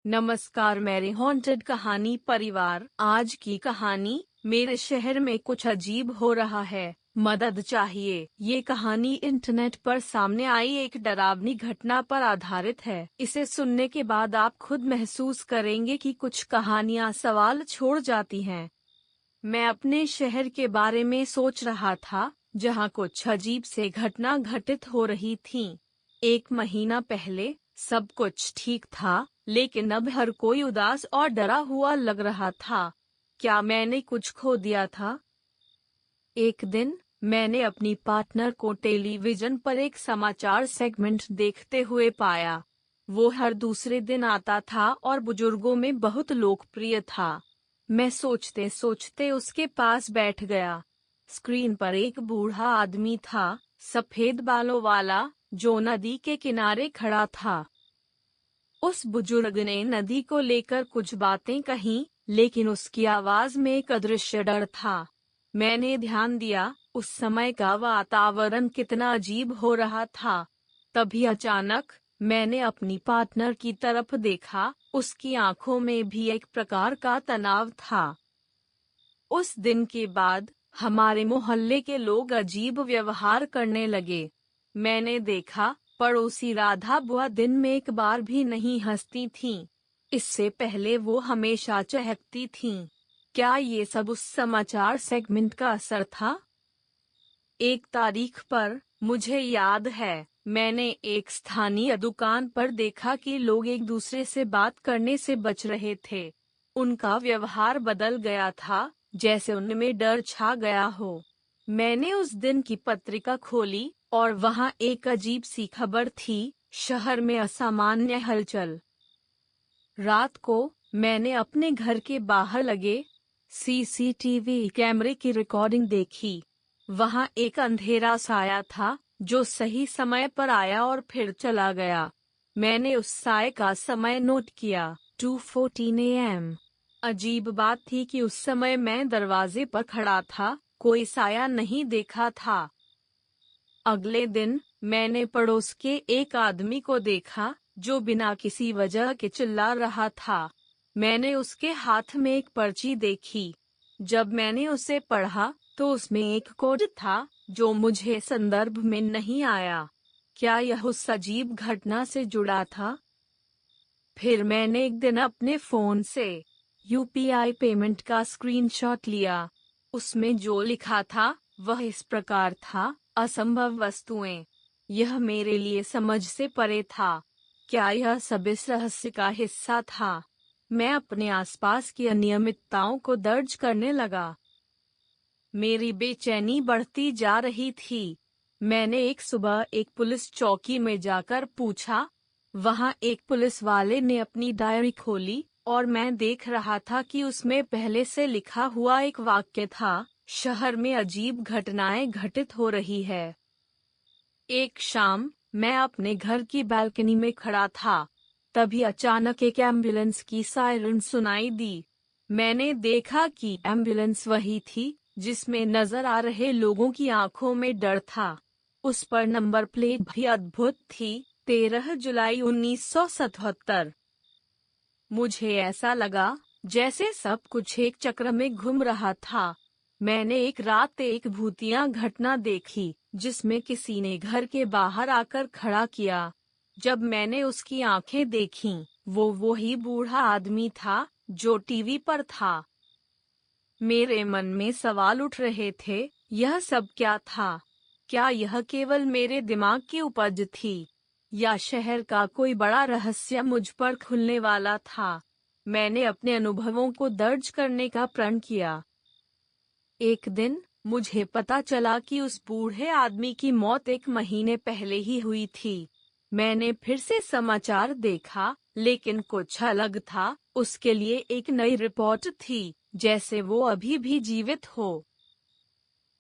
नमस्कार मेरे हॉन्टेड कहानी परिवार। आज की कहानी, मेरे शहर में कुछ अजीब हो रहा है, मदद चाहिए। ये कहानी इंटरनेट पर सामने आई एक डरावनी घटना पर आधारित है। इसे सुनने के बाद आप खुद महसूस करेंगे कि कुछ कहानियां सवाल छोड़ जाती हैं। मैं अपने शहर के बारे में सोच रहा था, जहां कुछ अजीब से घटना घटित हो रही थीं। 1 महीना पहले सब कुछ ठीक था, लेकिन अब हर कोई उदास और डरा हुआ लग रहा था। क्या मैंने कुछ खो दिया था? एक दिन मैंने अपनी पार्टनर को टेलीविजन पर एक समाचार सेगमेंट देखते हुए पाया। वो हर दूसरे दिन आता था और बुजुर्गों में बहुत लोकप्रिय था। मैं सोचते सोचते उसके पास बैठ गया। स्क्रीन पर एक बूढ़ा आदमी था, सफेद बालों वाला, जो नदी के किनारे खड़ा था। उस बुजुर्ग ने नदी को लेकर कुछ बातें कहीं, लेकिन उसकी आवाज में एक अदृश्य डर था। मैंने ध्यान दिया, उस समय का वातावरण कितना अजीब हो रहा था। तभी अचानक मैंने अपनी पार्टनर की तरफ देखा, उसकी आंखों में भी एक प्रकार का तनाव था। उस दिन के बाद हमारे मोहल्ले के लोग अजीब व्यवहार करने लगे। मैंने देखा, पड़ोसी राधा बुआ दिन में एक बार भी नहीं हंसती थीं। इससे पहले वो हमेशा चहकती थीं। क्या ये सब उस समाचार सेगमेंट का असर था? एक तारीख पर, मुझे याद है, मैंने एक स्थानीय दुकान पर देखा कि लोग एक दूसरे से बात करने से बच रहे थे। उनका व्यवहार बदल गया था, जैसे उनमें डर छा गया हो। मैंने उस दिन की पत्रिका खोली और वहां एक अजीब सी खबर थी, शहर में असामान्य हलचल। रात को मैंने अपने घर के बाहर लगे सीसीटीवी कैमरे की रिकॉर्डिंग देखी। वहां एक अंधेरा साया था, जो सही समय पर आया और फिर चला गया। मैंने उस साये का समय नोट किया, 2:14 AM। अजीब बात थी कि उस समय मैं दरवाजे पर खड़ा था, कोई साया नहीं देखा था। अगले दिन मैंने पड़ोस के एक आदमी को देखा, जो बिना किसी वजह के चिल्ला रहा था। मैंने उसके हाथ में एक पर्ची देखी। जब मैंने उसे पढ़ा, तो उसमें एक कोड था, जो मुझे संदर्भ में नहीं आया। क्या यह उस अजीब घटना से जुड़ा था? फिर मैंने एक दिन अपने फोन से यूपीआई पेमेंट का स्क्रीनशॉट लिया। उसमें जो लिखा था, वह इस प्रकार था, असंभव वस्तुएं। यह मेरे लिए समझ से परे था। क्या यह सब इस रहस्य का हिस्सा था? मैं अपने आसपास की अनियमितताओं को दर्ज करने लगा। मेरी बेचैनी बढ़ती जा रही थी। मैंने एक सुबह एक पुलिस चौकी में जाकर पूछा। वहां एक पुलिस वाले ने अपनी डायरी खोली और मैं देख रहा था कि उसमें पहले से लिखा हुआ एक वाक्य था, शहर में अजीब घटनाएं घटित हो रही है। एक शाम मैं अपने घर की बालकनी में खड़ा था। तभी अचानक एक एम्बुलेंस की सायरन सुनाई दी। मैंने देखा कि एम्बुलेंस वही थी, जिसमें नजर आ रहे लोगों की आंखों में डर था। उस पर नंबर प्लेट भी अद्भुत थी, 13 जुलाई 1977। मुझे ऐसा लगा, जैसे सब कुछ एक चक्र में घूम रहा था। मैंने एक रात एक भूतिया घटना देखी, जिसमें किसी ने घर के बाहर आकर खड़ा किया। जब मैंने उसकी आंखें देखीं, वो वही बूढ़ा आदमी था, जो टीवी पर था। मेरे मन में सवाल उठ रहे थे, यह सब क्या था? क्या यह केवल मेरे दिमाग की उपज थी, या शहर का कोई बड़ा रहस्य मुझ पर खुलने वाला था? मैंने अपने अनुभवों को दर्ज करने का प्रण किया। एक दिन मुझे पता चला कि उस बूढ़े आदमी की मौत 1 महीने पहले ही हुई थी। मैंने फिर से समाचार देखा, लेकिन कुछ अलग था। उसके लिए एक नई रिपोर्ट थी, जैसे वो अभी भी जीवित हो।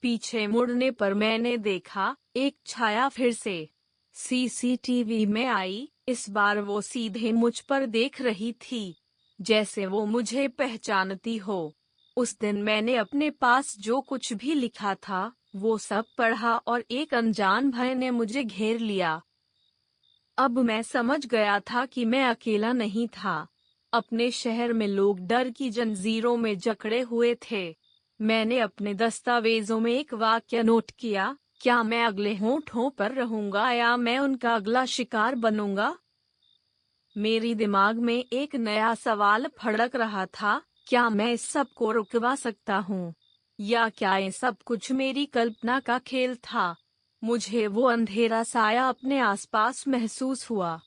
पीछे मुड़ने पर मैंने देखा, एक छाया फिर से सीसीटीवी में आई। इस बार वो सीधे मुझ पर देख रही थी, जैसे वो मुझे पहचानती हो। उस दिन मैंने अपने पास जो कुछ भी लिखा था, वो सब पढ़ा और एक अनजान भय ने मुझे घेर लिया। अब मैं समझ गया था कि मैं अकेला नहीं था। अपने शहर में लोग डर की जंजीरों में जकड़े हुए थे। मैंने अपने दस्तावेजों में एक वाक्य नोट किया, क्या मैं अगले होठों पर रहूंगा या मैं उनका अगला शिकार बनूंगा? मेरी दिमाग में एक नया सवाल फड़क रहा था, क्या मैं इस सब को रुकवा सकता हूँ? या क्या ये सब कुछ मेरी कल्पना का खेल था? मुझे वो अंधेरा साया अपने आसपास महसूस हुआ।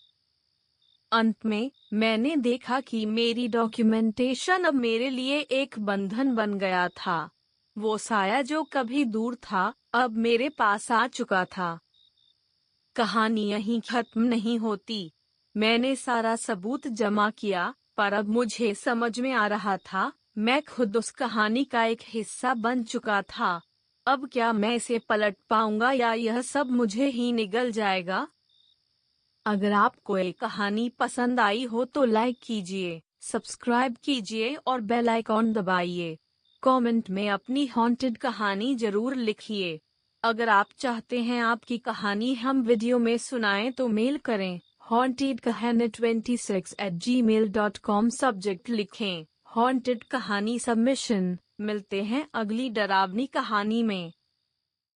अंत में मैंने देखा कि मेरी डॉक्यूमेंटेशन अब मेरे लिए एक बंधन बन गया था। वो साया जो कभी दूर था, अब मेरे पास आ चुका था। कहानी यहीं खत्म नहीं होती। मैंने सारा सबूत जमा किया, पर अब मुझे समझ में आ रहा था, मैं खुद उस कहानी का एक हिस्सा बन चुका था। अब क्या मैं इसे पलट पाऊंगा या यह सब मुझे ही निगल जाएगा? अगर आपको ये कहानी पसंद आई हो तो लाइक कीजिए, सब्सक्राइब कीजिए और बेल आइकॉन दबाइए। कमेंट में अपनी हॉन्टेड कहानी जरूर लिखिए। अगर आप चाहते हैं आपकी कहानी हम वीडियो में सुनाएं तो मेल करें hauntedkahani26@gmail.com। सब्जेक्ट लिखें हॉन्टेड कहानी सबमिशन। मिलते हैं अगली डरावनी कहानी में।